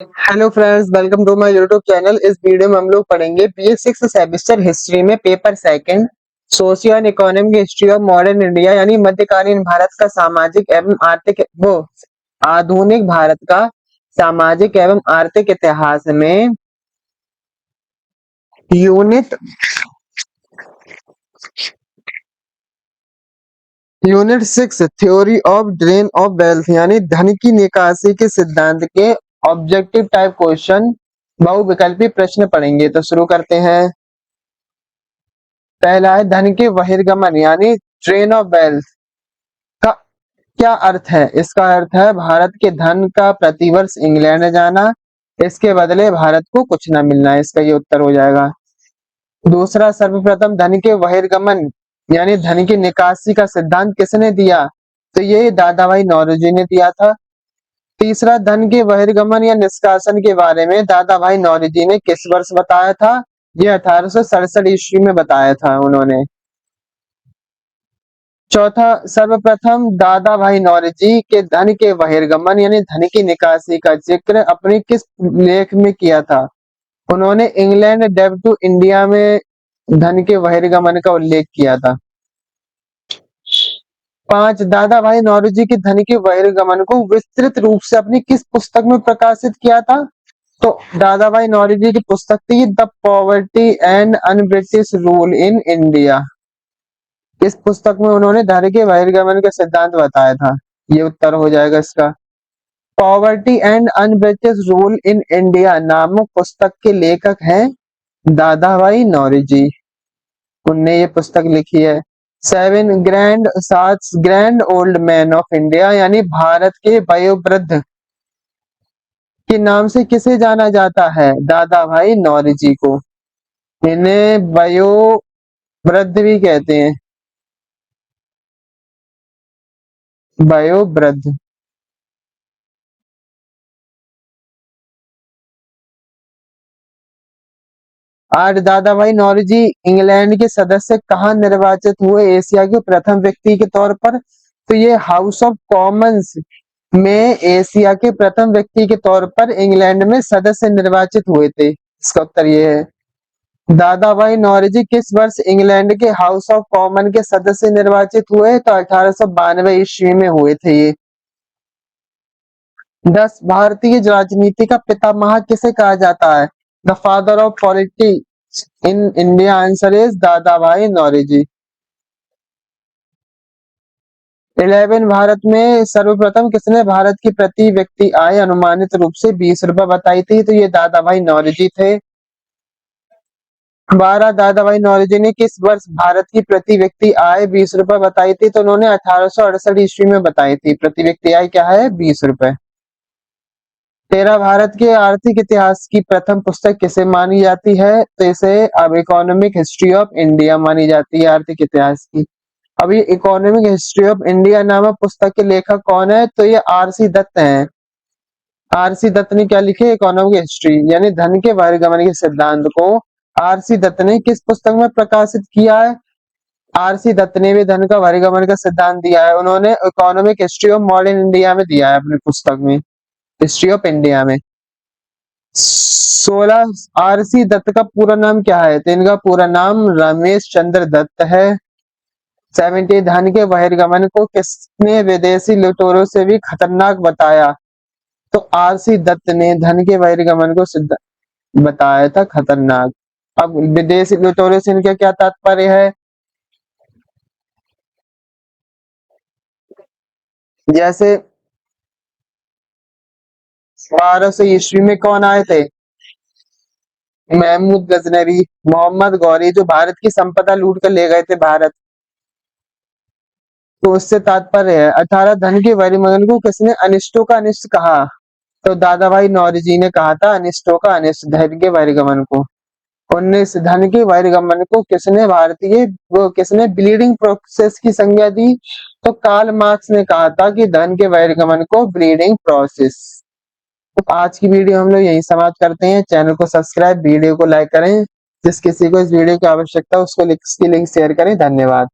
Hello friends, welcome to my YouTube channel. इस video में हम लोग पढ़ेंगे बीए सिक्स सेमेस्टर हिस्ट्री में paper second socio and economic history of modern India, यानी मध्यकालीन भारत का सामाजिक एवं आर्थिक आधुनिक भारत का सामाजिक एवं आर्थिक इतिहास में unit unit 6 theory of drain of wealth यानी धन की निकासी के सिद्धांत के ऑब्जेक्टिव टाइप क्वेश्चन बहुविकल्पी प्रश्न पढ़ेंगे। तो शुरू करते हैं। पहला है धन के बहिर्गमन यानी ड्रेन ऑफ वेल्थ का क्या अर्थ है। इसका अर्थ है भारत के धन का प्रतिवर्ष इंग्लैंड जाना, इसके बदले भारत को कुछ ना मिलना। इसका ये उत्तर हो जाएगा। दूसरा, सर्वप्रथम धन के बहिर्गमन यानी धन की निकासी का सिद्धांत किसने दिया। तो ये दादा भाई नौरोजी ने दिया था। तीसरा, धन के बहिर्गमन या निष्कासन के बारे में दादा भाई नौरोजी ने किस वर्ष बताया था। ये 1867 ईस्वी में बताया था उन्होंने। चौथा, सर्वप्रथम दादा भाई नौरोजी के धन के बहिर्गमन यानी धन की निकासी का जिक्र अपने किस लेख में किया था। उन्होंने इंग्लैंड डेब्ट टू इंडिया में धन के बहिर्गमन का उल्लेख किया था। 5, दादा भाई नौरोजी के धन के बहिर्गमन को विस्तृत रूप से अपनी किस पुस्तक में प्रकाशित किया था। तो दादा भाई नौरोजी की पुस्तक थी the poverty and un British rule in India. इस पुस्तक में उन्होंने धन के बहिर्गमन का सिद्धांत बताया था। ये उत्तर हो जाएगा इसका। Poverty and un British rule in India नामक पुस्तक के लेखक हैं दादा भाई नौरोजी। उनने ये पुस्तक लिखी है। 7 grand old man of India यानी भारत के वयोवृद्ध के नाम से किसे जाना जाता है। दादा भाई नौरोजी को। इन्हें वयोवृद्ध भी कहते हैं, वयोवृद्ध। आज दादा भाई नौरोजी इंग्लैंड के सदस्य कहाँ निर्वाचित हुए एशिया के प्रथम व्यक्ति के तौर पर। तो ये हाउस ऑफ कॉमन्स में एशिया के प्रथम व्यक्ति के तौर पर इंग्लैंड में सदस्य निर्वाचित हुए थे। इसका उत्तर ये है। दादा भाई नौरोजी किस वर्ष इंग्लैंड के हाउस ऑफ कॉमन के सदस्य निर्वाचित हुए। तो 1892 ईस्वी में हुए थे ये। 10, भारतीय राजनीति का पितामह किसे कहा जाता है। The father of politics in India answer is दादा भाई नौरोजी। 11, भारत में सर्वप्रथम किसने भारत की प्रति व्यक्ति आय अनुमानित रूप से 20 रुपए बताई थी। तो ये दादा भाई नौरोजी थे। 12, दादा भाई नौरोजी ने किस वर्ष भारत की प्रति व्यक्ति आय 20 रुपए बताई थी। तो उन्होंने 1868 ईस्वी में बताई थी। प्रति व्यक्ति आय क्या है, 20 रुपए। 13, भारत के आर्थिक इतिहास की प्रथम पुस्तक किसे मानी जाती है। तो इसे अब इकोनॉमिक हिस्ट्री ऑफ इंडिया मानी जाती है आर्थिक इतिहास की। अब ये इकोनॉमिक हिस्ट्री ऑफ इंडिया नामक पुस्तक के लेखक कौन है। तो ये आरसी दत्त हैं। आरसी दत्त ने क्या लिखे, इकोनॉमिक हिस्ट्री यानी धन के बहिर्गमन के सिद्धांत को आरसी दत्त ने किस पुस्तक में प्रकाशित किया है। आरसी दत्त ने भी धन का बहिर्गमन का सिद्धांत दिया है। उन्होंने economic history of modern India में दिया है अपनी पुस्तक में, हिस्ट्री ऑफ इंडिया में। 16, आरसी दत्त का पूरा नाम क्या है। तो इनका पूरा नाम रमेश चंद्र दत्त है। 17, धन के बहिर्गमन को किसने विदेशी लुटेरों से भी खतरनाक बताया। तो आरसी दत्त ने धन के बहिर्गमन को बताया था खतरनाक। अब विदेशी लुटेरों से इनका क्या तात्पर्य है। जैसे 1200 ईस्वी में कौन आए थे, महमूद गजनवी, मोहम्मद गौरी, जो भारत की संपदा लूट कर ले गए थे भारत। तो उससे तात्पर्य है। 18, धन के बहिर्गमन को किसने अनिष्टों का अनिष्ट कहा। तो दादा भाई नौरोजी ने कहा था अनिष्टों का अनिष्ट धन के बहिर्गमन को। 19, धन के बहिर्गमन को किसने ब्लीडिंग प्रोसेस की संज्ञा दी। तो कार्ल मार्क्स ने कहा था कि धन के बहिर्गमन को ब्लीडिंग प्रोसेस। तो आज की वीडियो हम लोग यही समाप्त करते हैं। चैनल को सब्सक्राइब, वीडियो को लाइक करें। जिस किसी को इस वीडियो की आवश्यकता है उसको इसकी लिंक शेयर करें। धन्यवाद।